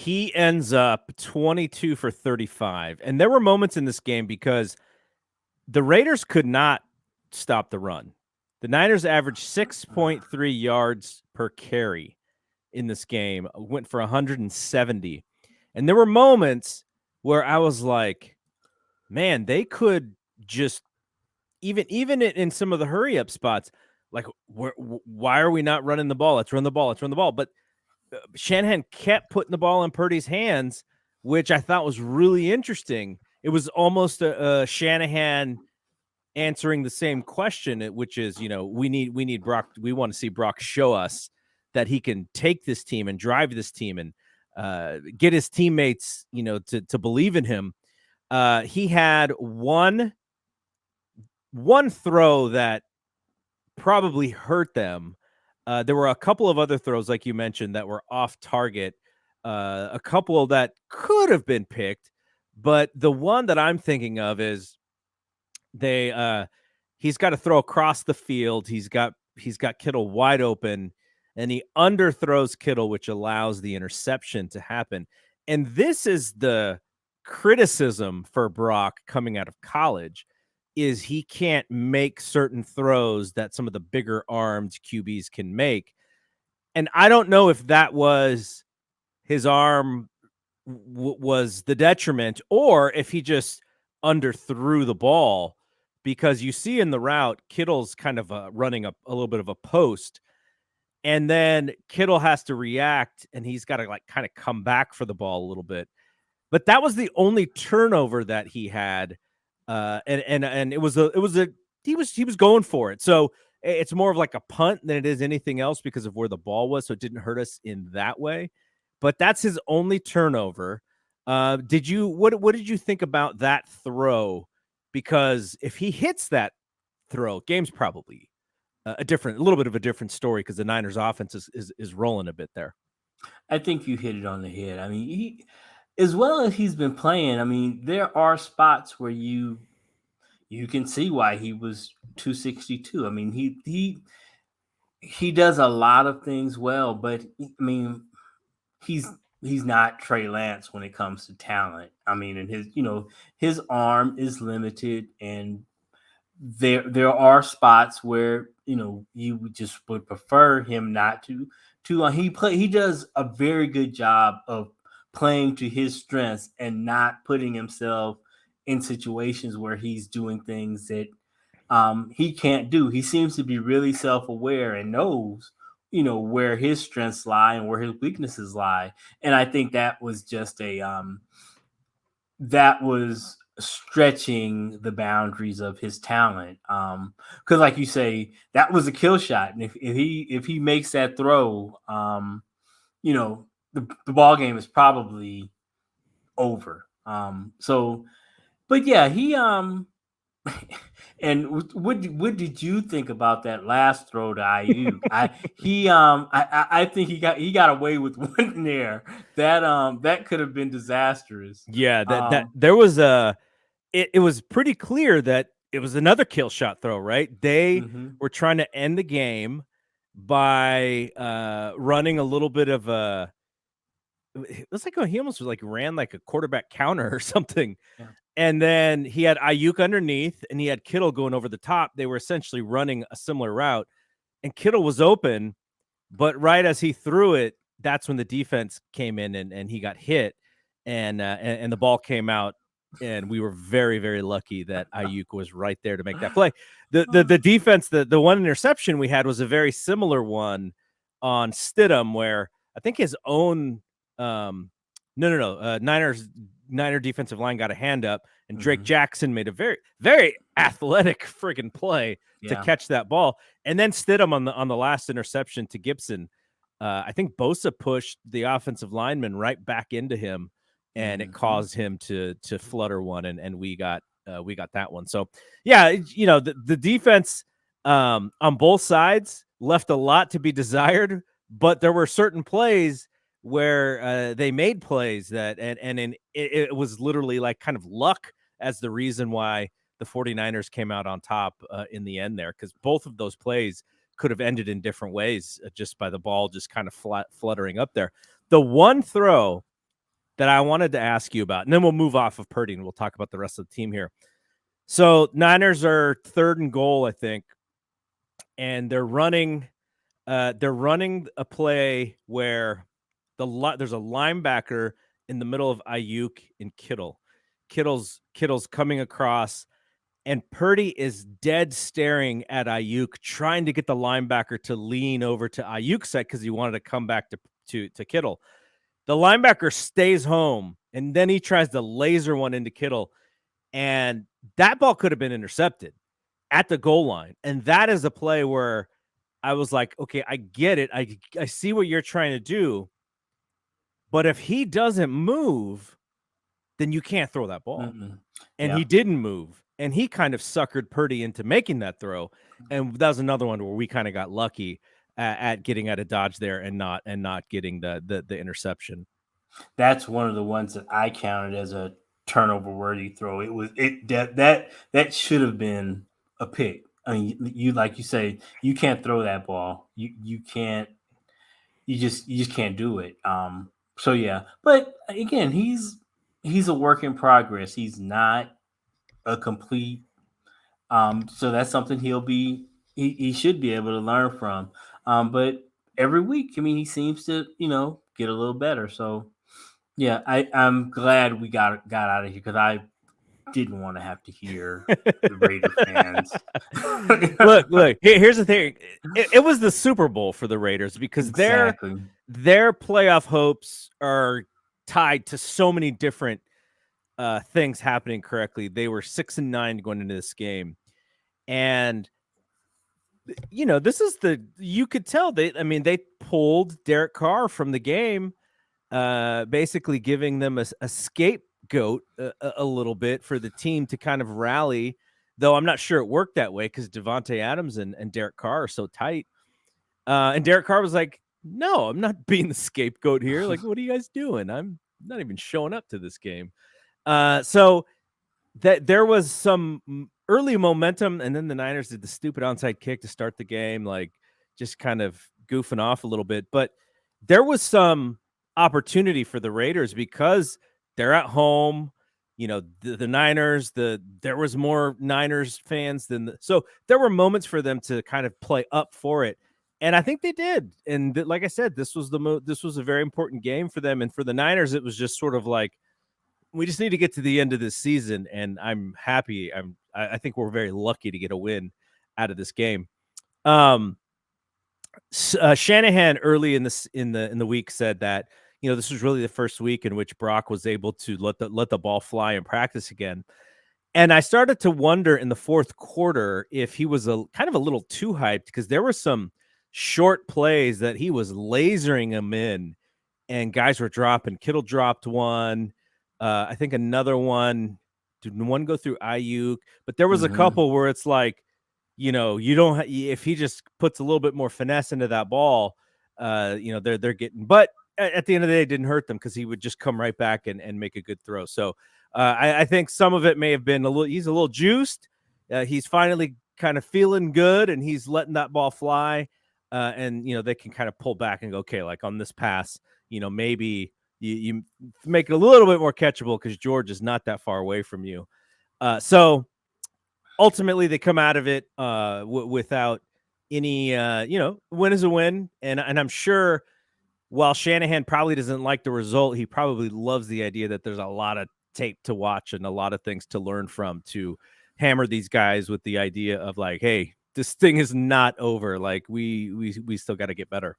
he ends up 22 for 35. And there were moments in this game because the Raiders could not stop the run. The Niners averaged 6.3 yards per carry in this game, went for 170. And there were moments where I was like, man, they could just even in some of the hurry up spots, like why are we not running the ball? Let's run the ball. Let's run the ball. But Shanahan kept putting the ball in Purdy's hands, which I thought was really interesting. It was almost a Shanahan answering the same question, which is, we need Brock. We want to see Brock show us that he can take this team and drive this team and get his teammates, to believe in him. He had one throw that probably hurt them. There were a couple of other throws, like you mentioned, that were off target. A couple that could have been picked, but the one that I'm thinking of is he's got to throw across the field. He's got Kittle wide open, and he underthrows Kittle, which allows the interception to happen. And this is the criticism for Brock coming out of college, is he can't make certain throws that some of the bigger armed QBs can make. And I don't know if that was his arm was the detriment, or if he just underthrew the ball, because you see in the route, Kittle's kind of running a little bit of a post, and then Kittle has to react, and he's got to kind of come back for the ball a little bit. But that was the only turnover that he had. And it was he was going for it. So it's more of like a punt than it is anything else because of where the ball was. So it didn't hurt us in that way, but that's his only turnover. What did you think about that throw? Because if he hits that throw, game's probably a little bit of a different story, because the Niners offense is rolling a bit there. I think you hit it on the head. I mean, as well as he's been playing, I mean, there are spots where you can see why he was 262. I mean, he does a lot of things well, but I mean, he's not Trey Lance when it comes to talent. I mean, and his arm is limited, and there are spots where you just would prefer him not to. He does a very good job of playing to his strengths and not putting himself in situations where he's doing things that he can't do. He seems to be really self-aware and knows where his strengths lie and where his weaknesses lie. And I think that was just that was stretching the boundaries of his talent. Because like you say, that was a kill shot. And if he makes that throw, the ball game is probably over. But yeah, he and what did you think about that last throw to Ayuk? I think he got away with one there that could have been disastrous. Yeah, that there was it was pretty clear that it was another kill shot throw, right? They were trying to end the game by running a little bit of a. It was like he almost ran like a quarterback counter or something. Yeah. And then he had Ayuk underneath, and he had Kittle going over the top. They were essentially running a similar route, and Kittle was open, but right as he threw it, that's when the defense came in and he got hit, and the ball came out, and we were very, very lucky that Ayuk was right there to make that play. The defense, the one interception we had was a very similar one on Stidham, where I think his own Niner defensive line got a hand up, and Drake Jackson made a very, very athletic friggin' play to catch that ball. And then Stidham on the last interception to Gibson. I think Bosa pushed the offensive lineman right back into him, and it caused him to flutter one, and we got that one. So yeah, the defense on both sides left a lot to be desired, but there were certain plays where they made plays that it was literally like kind of luck as the reason why the 49ers came out on top in the end there, because both of those plays could have ended in different ways just by the ball just kind of fluttering up there. The one throw that I wanted to ask you about, and then we'll move off of Purdy and we'll talk about the rest of the team here. So Niners are 3rd and goal, I think, and they're running a play where there's a linebacker in the middle of Ayuk and Kittle. Kittle's coming across, and Purdy is dead staring at Ayuk, trying to get the linebacker to lean over to Ayuk's side because he wanted to come back to Kittle. The linebacker stays home, and then he tries to laser one into Kittle, and that ball could have been intercepted at the goal line. And that is a play where I was like, okay, I get it. I see what you're trying to do. But if he doesn't move, then you can't throw that ball. And he didn't move. And he kind of suckered Purdy into making that throw. And that was another one where we kind of got lucky at getting out of dodge there and not getting the interception. That's one of the ones that I counted as a turnover worthy throw. That should have been a pick. I mean, you like you say, you can't throw that ball. You just can't do it. So yeah, but again, he's a work in progress. He's not a complete. So that's something he should be able to learn from. But every week, I mean, he seems to get a little better. So yeah, I'm glad we got out of here because I didn't want to have to hear the Raider fans. Look. Here's the thing: it was the Super Bowl for the Raiders because Exactly. their playoff hopes are tied to so many different things happening correctly. They were 6-9 going into this game, and this is you could tell they pulled Derek Carr from the game, basically giving them a scapegoat a little bit for the team to kind of rally, though I'm not sure it worked that way because Devontae Adams and Derek Carr are so tight. And Derek Carr was like, no, I'm not being the scapegoat here. Like, what are you guys doing? I'm not even showing up to this game. So that there was some early momentum, and then the Niners did the stupid onside kick to start the game, like just kind of goofing off a little bit. But there was some opportunity for the Raiders because they're at home. The Niners, there was more Niners fans so there were moments for them to kind of play up for it. And I think they did. And like I said, this was a very important game for them. And for the Niners, it was just sort of like, we just need to get to the end of this season. And I'm happy. I think we're very lucky to get a win out of this game. Shanahan early in the week said that, this was really the first week in which Brock was able to let the ball fly in practice again. And I started to wonder in the fourth quarter if he was kind of a little too hyped because there were some short plays that he was lasering them in and guys were dropping. Kittle dropped one. I think another one. Did one go through Ayuk? But there was a couple where it's like, you don't. If he just puts a little bit more finesse into that ball, they're getting. But at the end of the day, it didn't hurt them because he would just come right back and make a good throw. So I think some of it may have been he's a little juiced. He's finally kind of feeling good, and he's letting that ball fly. And they can kind of pull back and go, okay, like on this pass, maybe you make it a little bit more catchable because George is not that far away from you. So ultimately, they come out of it without any, win is a win. And I'm sure while Shanahan probably doesn't like the result, he probably loves the idea that there's a lot of tape to watch and a lot of things to learn from to hammer these guys with the idea of like, hey, this thing is not over. Like we still got to get better.